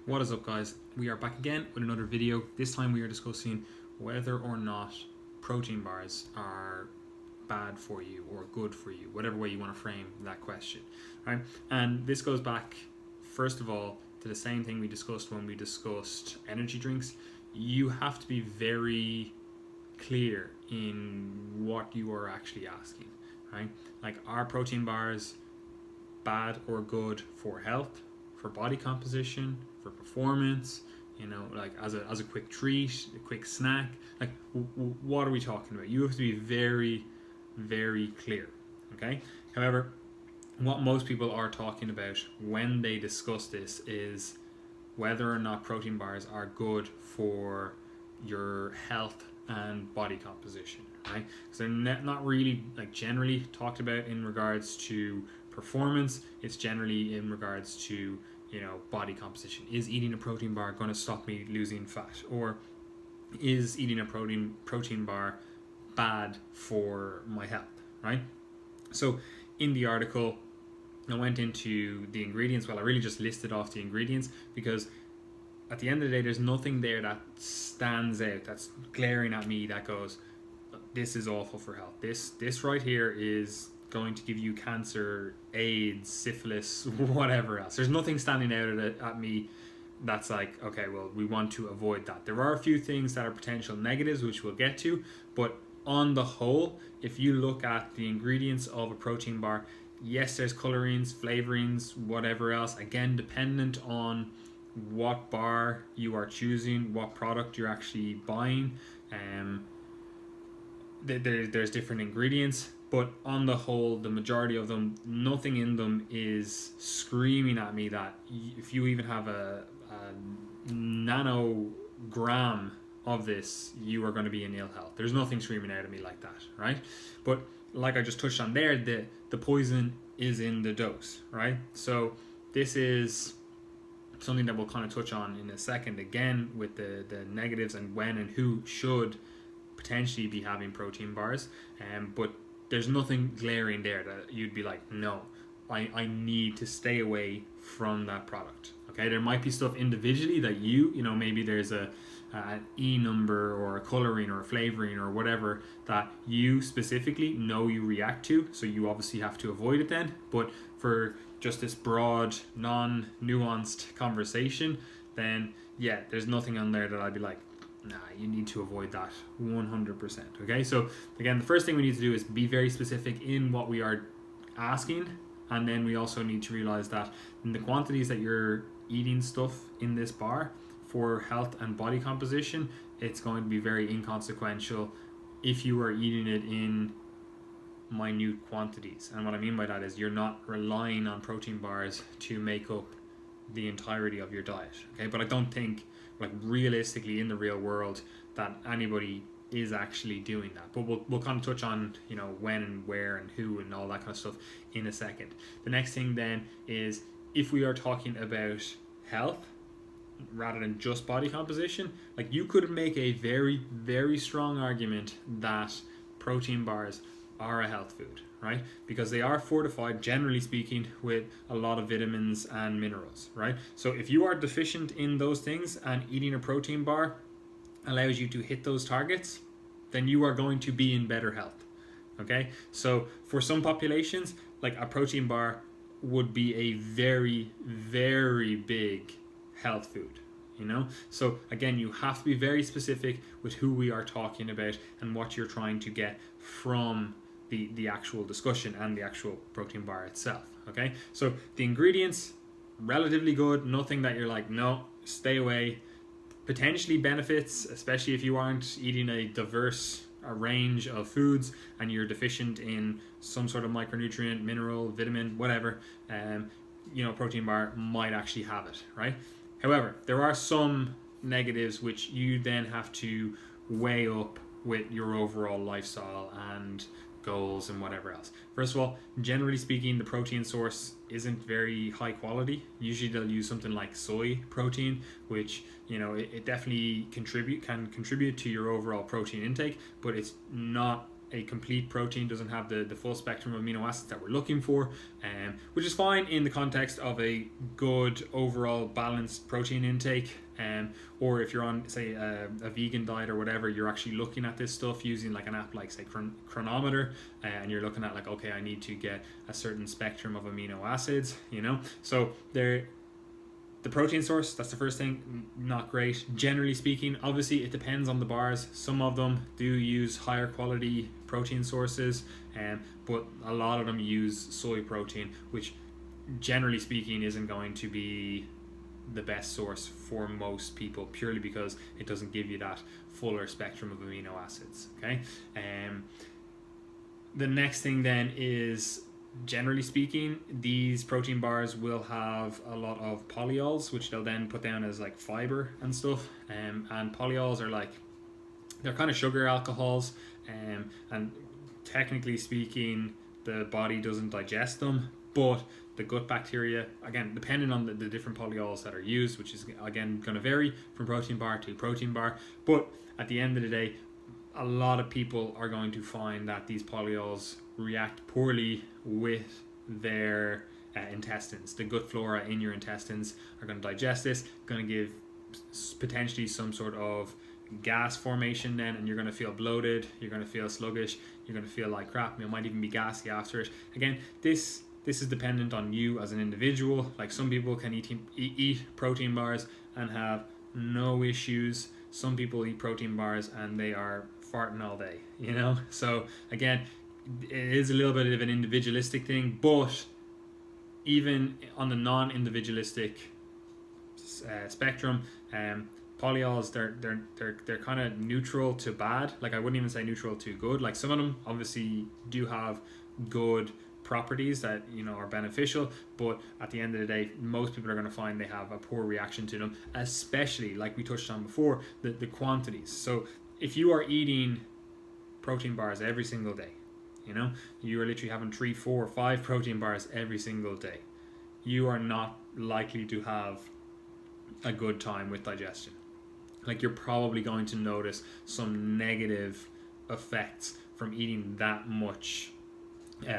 What is up, guys? We are back again with another video. This time we are discussing whether or not protein bars are bad for you or good for you, whatever way you want to frame that question, right? And this goes back, first of all, to the same thing we discussed when we discussed energy drinks. You have to be very clear in what you are actually asking, right? Like, are protein bars bad or good for health, for body composition, for performance, like as a quick treat, a quick snack? Like, what are we talking about? You have to be very, very clear, okay? However, what most people are talking about when they discuss this is whether or not protein bars are good for your health and body composition, right? So they're not really like generally talked about in regards to performance. It's generally in regards to body composition. Is eating a protein bar going to stop me losing fat, or is eating a protein bar bad for my health, right? So in the article, I went into the ingredients. Well, I really just listed off the ingredients because at the end of the day, there's nothing there that stands out, that's glaring at me, that goes, this is awful for health. This right here is going to give you cancer, AIDS, syphilis, whatever else. There's nothing standing out at me that's like, okay, well, we want to avoid that. There are a few things that are potential negatives, which we'll get to, but on the whole, if you look at the ingredients of a protein bar, yes, there's colorings, flavorings, whatever else, again, dependent on what bar you are choosing, what product you're actually buying. There's different ingredients, but on the whole, the majority of them, nothing in them is screaming at me that if you even have a nanogram of this, you are going to be in ill health. There's nothing screaming out at me like that, right? But like I just touched on there, the poison is in the dose, right? So this is something that we'll kind of touch on in a second, again, with the negatives and when and who should potentially be having protein bars. But there's nothing glaring there that you'd be like, no, I need to stay away from that product. Okay, there might be stuff individually that maybe there's an E number or a coloring or a flavoring or whatever that you specifically know you react to, so you obviously have to avoid it then. But for just this broad, non-nuanced conversation, then yeah, there's nothing on there that I'd be like, nah, you need to avoid that 100%. Okay, so again, the first thing we need to do is be very specific in what we are asking, and then we also need to realize that in the quantities that you're eating stuff in this bar for health and body composition, it's going to be very inconsequential if you are eating it in minute quantities. And what I mean by that is you're not relying on protein bars to make up the entirety of your diet, okay? But I don't think, like, realistically in the real world that anybody is actually doing that. But we'll kind of touch on when and where and who and all that kind of stuff in a second. The next thing then is, if we are talking about health rather than just body composition, like, you could make a very, very strong argument that protein bars are a health food, right? Because they are fortified, generally speaking, with a lot of vitamins and minerals, right? So if you are deficient in those things and eating a protein bar allows you to hit those targets, then you are going to be in better health, okay? So for some populations, like, a protein bar would be a very, very big health food, So again, you have to be very specific with who we are talking about and what you're trying to get from the actual discussion and the actual protein bar itself, okay? So the ingredients, relatively good, nothing that you're like, no, stay away. Potentially benefits, especially if you aren't eating a range of foods and you're deficient in some sort of micronutrient, mineral, vitamin, whatever, protein bar might actually have it, right? However, there are some negatives which you then have to weigh up with your overall lifestyle and goals and whatever else. First of all, generally speaking, the protein source isn't very high quality. Usually they'll use something like soy protein, which it definitely can contribute to your overall protein intake, but it's not a complete protein, doesn't have the full spectrum of amino acids that we're looking for, which is fine in the context of a good overall balanced protein intake. Or if you're on, say, a vegan diet or whatever, you're actually looking at this stuff using like an app like, say, Chronometer, and you're looking at like, okay, I need to get a certain spectrum of amino acids, So the protein source, that's the first thing, not great. Generally speaking, obviously it depends on the bars. Some of them do use higher quality protein sources, but a lot of them use soy protein, which generally speaking isn't going to be the best source for most people, purely because it doesn't give you that fuller spectrum of amino acids. Okay. The next thing then is, generally speaking, these protein bars will have a lot of polyols, which they'll then put down as like fiber and stuff. And polyols are like, they're kind of sugar alcohols, and technically speaking, the body doesn't digest them, but the gut bacteria, again, depending on the different polyols that are used, which is again going to vary from protein bar to protein bar, but at the end of the day, a lot of people are going to find that these polyols react poorly with their intestines. The gut flora in your intestines are going to digest this, going to give potentially some sort of gas formation then, and you're going to feel bloated, you're going to feel sluggish, you're going to feel like crap, you might even be gassy after it. Again, this is dependent on you as an individual. Like, some people can eat protein bars and have no issues. Some people eat protein bars and they are farting all day, So again, it is a little bit of an individualistic thing, but even on the non-individualistic spectrum, polyols, they're kind of neutral to bad. Like, I wouldn't even say neutral to good. Like, some of them obviously do have good properties that are beneficial, but at the end of the day, most people are going to find they have a poor reaction to them, especially, like we touched on before, the quantities. So if you are eating protein bars every single day, you are literally having 3, 4, 5 protein bars every single day, you are not likely to have a good time with digestion. Like, you're probably going to notice some negative effects from eating that much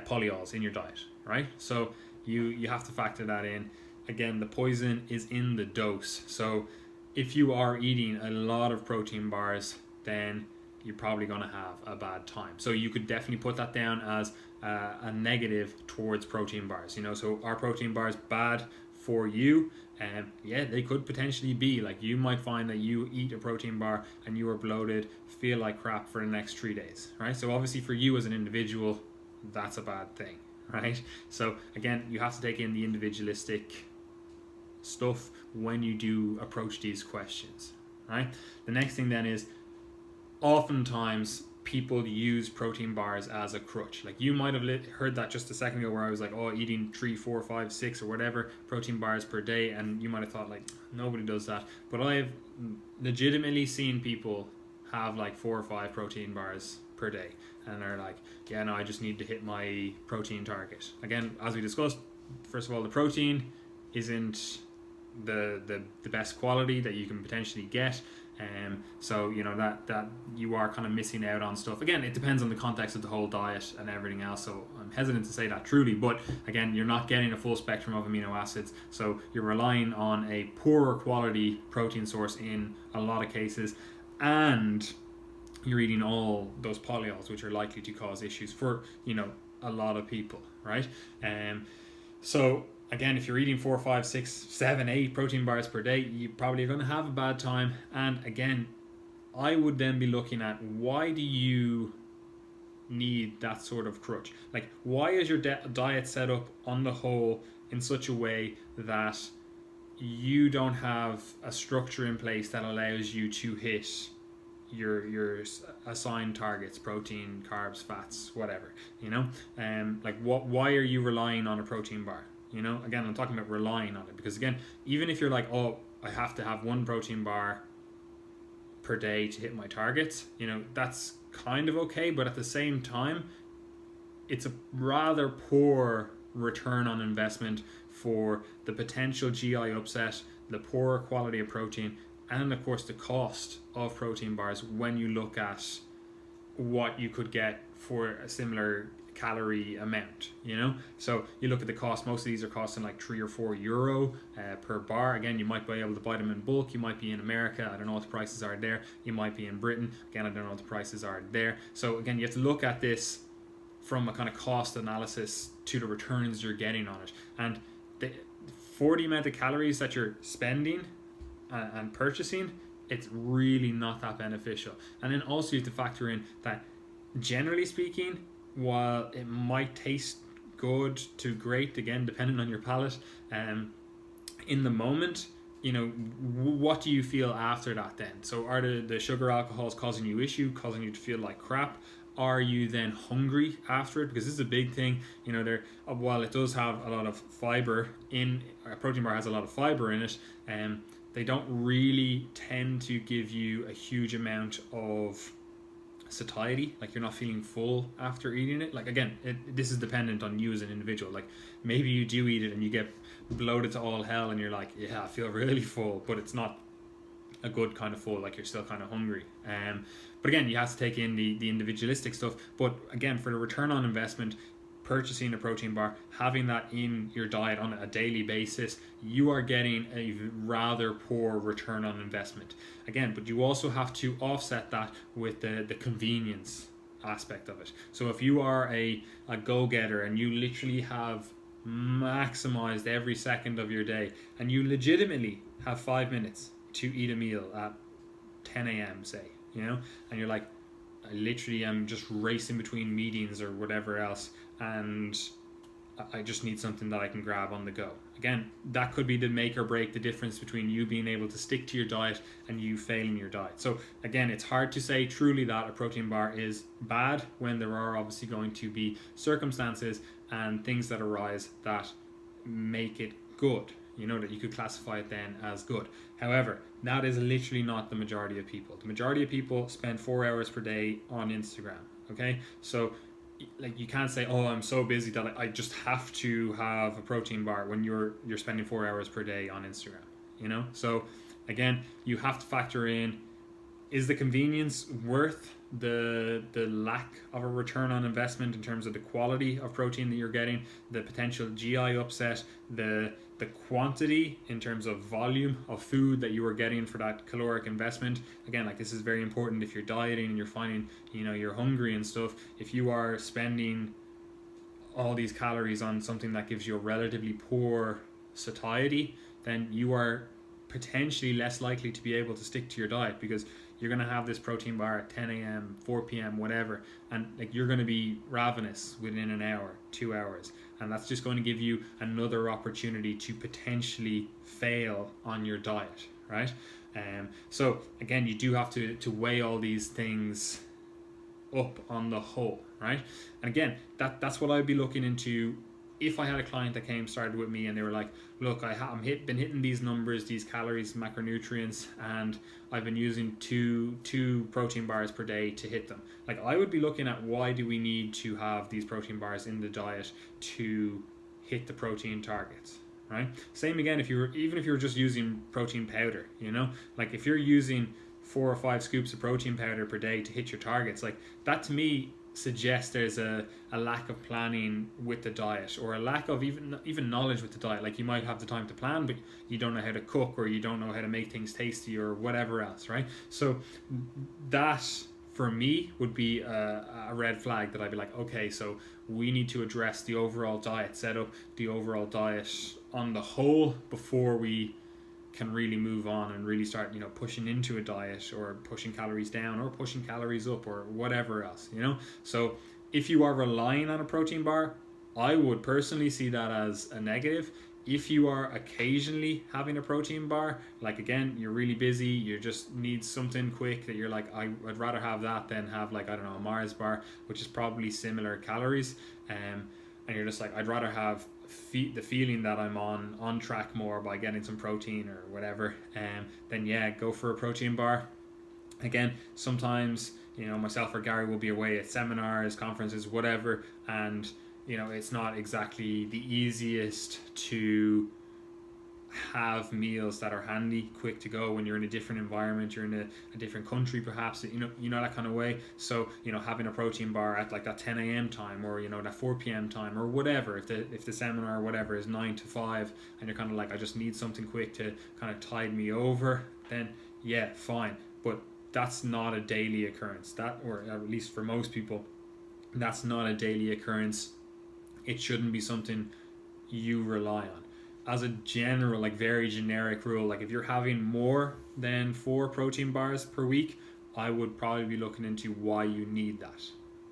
polyols in your diet, right? So you have to factor that in. Again, the poison is in the dose. So if you are eating a lot of protein bars, then you're probably going to have a bad time. So you could definitely put that down as a negative towards protein bars. So are protein bars bad for you? Yeah, they could potentially be. Like, you might find that you eat a protein bar and you are bloated, feel like crap for the next 3 days, right? So obviously for you as an individual, that's a bad thing, right? So again, you have to take in the individualistic stuff when you do approach these questions, right? The next thing then is, oftentimes people use protein bars as a crutch. Like, you might have heard that just a second ago, where I was like, oh, eating 3, 4, 5, 6 or whatever protein bars per day, and you might have thought like, nobody does that. But I've legitimately seen people have like 4 or 5 protein bars per day, and they're like, yeah, no, I just need to hit my protein target. Again, as we discussed, first of all, the protein isn't the best quality that you can potentially get, so that you are kind of missing out on stuff. Again, it depends on the context of the whole diet and everything else, so I'm hesitant to say that truly, but again, you're not getting a full spectrum of amino acids, so you're relying on a poorer quality protein source in a lot of cases, and you're eating all those polyols, which are likely to cause issues for a lot of people, right? So again, if you're eating 4, 5, 6, 7, 8 protein bars per day, you probably are going to have a bad time. And again, I would then be looking at, why do you need that sort of crutch? Like, why is your diet set up on the whole in such a way that you don't have a structure in place that allows you to hit your assigned targets, protein, carbs, fats, whatever, like, why are you relying on a protein bar? Again, I'm talking about relying on it, because again, even if you're like, oh, I have to have 1 protein bar per day to hit my targets, that's kind of okay, but at the same time, it's a rather poor return on investment for the potential GI upset, the poorer quality of protein, and of course the cost of protein bars when you look at what you could get for a similar calorie amount, you know. So you look at the cost, most of these are costing like €3 or €4 per bar. Again, you might be able to buy them in bulk. You might be in America, I don't know what the prices are there. You might be in Britain, again, I don't know what the prices are there. So again, you have to look at this from a kind of cost analysis to the returns you're getting on it, and for the amount of calories that you're spending and purchasing, it's really not that beneficial. And then also you have to factor in that, generally speaking, while it might taste good to great, again depending on your palate, in the moment, you know, what do you feel after that then? So are the sugar alcohols causing you causing you to feel like crap? Are you then hungry after it? Because this is a big thing, you know. There, while it does have a lot of fiber in a protein bar, has a lot of fiber in it, they don't really tend to give you a huge amount of satiety. Like, you're not feeling full after eating it. Like, again, this is dependent on you as an individual. Like, maybe you do eat it and you get bloated to all hell and you're like, yeah, I feel really full, but it's not a good kind of full, like you're still kind of hungry. But again, you have to take in the individualistic stuff. But again, for the return on investment, purchasing a protein bar, having that in your diet on a daily basis, you are getting a rather poor return on investment. Again, but you also have to offset that with the convenience aspect of it. So if you are a go-getter and you literally have maximized every second of your day, and you legitimately have 5 minutes to eat a meal at 10 a.m. say, you know, and you're like, I literally am just racing between meetings or whatever else, and I just need something that I can grab on the go. Again, that could be the make or break the difference between you being able to stick to your diet and you failing your diet. So again, it's hard to say truly that a protein bar is bad when there are obviously going to be circumstances and things that arise that make it good, you know, that you could classify it then as good. However, that is literally not the majority of people. The majority of people spend 4 hours per day on Instagram, okay? So like, you can't say, oh, I'm so busy that I just have to have a protein bar when you're spending 4 hours per day on Instagram, you know? So again, you have to factor in, is the convenience worth the lack of a return on investment in terms of the quality of protein that you're getting, the potential GI upset, the quantity in terms of volume of food that you are getting for that caloric investment. Again, like, this is very important if you're dieting and you're finding, you know, you're hungry and stuff. If you are spending all these calories on something that gives you a relatively poor satiety, then you are potentially less likely to be able to stick to your diet, because you're going to have this protein bar at 10 a.m., 4 p.m., whatever, and like, you're going to be ravenous within an hour, 2 hours, and that's just going to give you another opportunity to potentially fail on your diet, right? So again, you do have to weigh all these things up on the whole, right? And again, that's what I'd be looking into if I had a client that started with me and they were like, look, I'm been hitting these numbers, these calories, macronutrients, and I've been using two protein bars per day to hit them. Like, I would be looking at, why do we need to have these protein bars in the diet to hit the protein targets, right? Same again, even if you were just using protein powder, you know, like if you're using 4 or 5 scoops of protein powder per day to hit your targets, like, that to me suggests there's a lack of planning with the diet, or a lack of even knowledge with the diet. Like, you might have the time to plan, but you don't know how to cook, or you don't know how to make things tasty, or whatever else, right? So that, for me, would be a red flag that I'd be like, okay, so we need to address the overall diet setup, the overall diet on the whole, before we can really move on and really start, you know, pushing into a diet, or pushing calories down, or pushing calories up, or whatever else, you know. So if you are relying on a protein bar, I would personally see that as a negative. If you are occasionally having a protein bar, like, again, you're really busy, you just need something quick that you're like, I'd rather have that than have, like, I don't know, a Mars bar, which is probably similar calories, and you're just like, I'd rather have the feeling that I'm on track more by getting some protein or whatever, then yeah, go for a protein bar. Again, sometimes, you know, myself or Gary will be away at seminars, conferences, whatever, and, you know, it's not exactly the easiest to have meals that are handy, quick to go when you're in a different environment, you're in a different country perhaps, you know that kind of way. So having a protein bar at like that 10 a.m. time, or that 4 p.m. time, or whatever, if the seminar or whatever is 9 to 5, and you're kind of like, I just need something quick to kind of tide me over, then yeah, fine. But that's not a daily occurrence, that, or at least for most people, that's not a daily occurrence. It shouldn't be something you rely on. As a general, like very generic rule, like if you're having more than 4 protein bars per week, I would probably be looking into why you need that,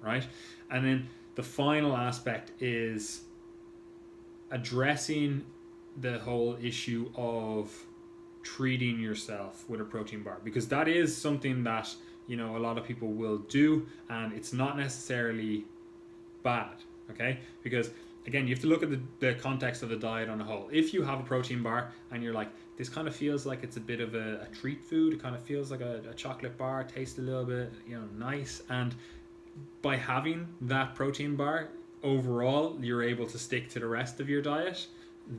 right? And then the final aspect is addressing the whole issue of treating yourself with a protein bar, because that is something that a lot of people will do, and it's not necessarily bad, okay? Because again, you have to look at the context of the diet on a whole. If you have a protein bar and you're like, this kind of feels like it's a bit of a treat food, it kind of feels like a chocolate bar, tastes a little bit nice, and by having that protein bar, overall you're able to stick to the rest of your diet,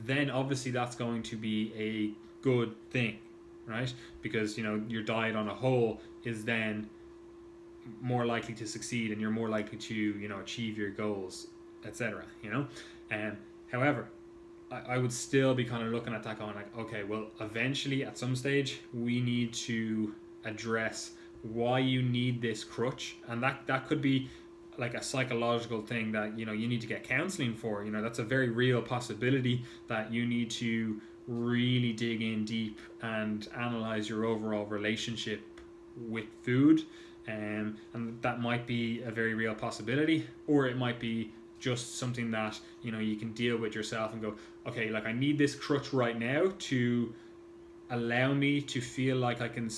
then obviously that's going to be a good thing, right? Because your diet on a whole is then more likely to succeed, and you're more likely to achieve your goals, etc. However, I would still be kind of looking at that going like, okay, well, eventually at some stage we need to address why you need this crutch, and that could be like a psychological thing that you need to get counseling for. That's a very real possibility, that you need to really dig in deep and analyze your overall relationship with food, and that might be a very real possibility, or it might be just something that you can deal with yourself and go, okay, like I need this crutch right now to allow me to feel like I can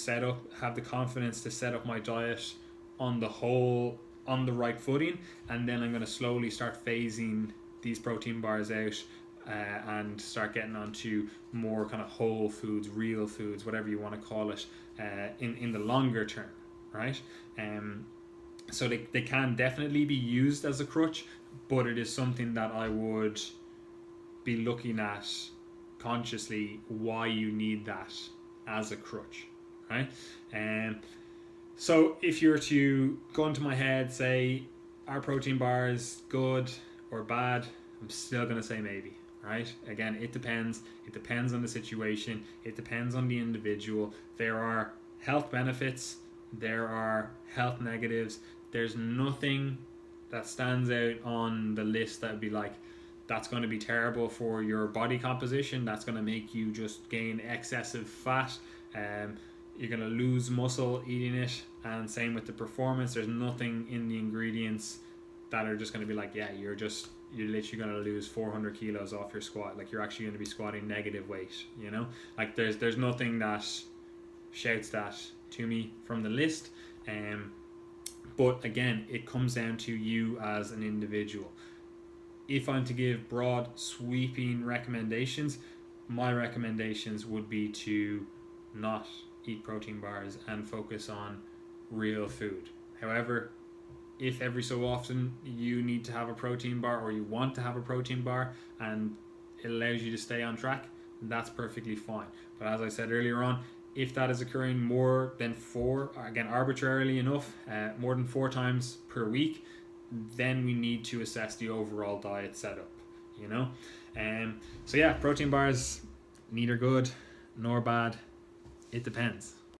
have the confidence to set up my diet on the right footing, and then I'm going to slowly start phasing these protein bars out, and start getting onto more kind of whole foods, real foods, whatever you want to call it, in the longer term, right? So they can definitely be used as a crutch, but it is something that I would be looking at consciously, why you need that as a crutch, right? So if you were to go into my head, say, are protein bars good or bad? I'm still going to say maybe, right? Again, it depends. It depends on the situation. It depends on the individual. There are health benefits. There are health negatives. There's nothing that stands out on the list that would be like, that's going to be terrible for your body composition, that's going to make you just gain excessive fat, you're going to lose muscle eating it. And same with the performance, there's nothing in the ingredients that are just going to be like, yeah, you're literally going to lose 400 kilos off your squat, like you're actually going to be squatting negative weight, like there's nothing that shouts that to me from the list. But again, it comes down to you as an individual. If I'm to give broad, sweeping recommendations, my recommendations would be to not eat protein bars and focus on real food. However, if every so often you need to have a protein bar, or you want to have a protein bar and it allows you to stay on track, that's perfectly fine. But as I said earlier on, if that is occurring more than 4, again arbitrarily enough, more than 4 times per week, then we need to assess the overall diet setup, so yeah, protein bars, neither good nor bad, it depends.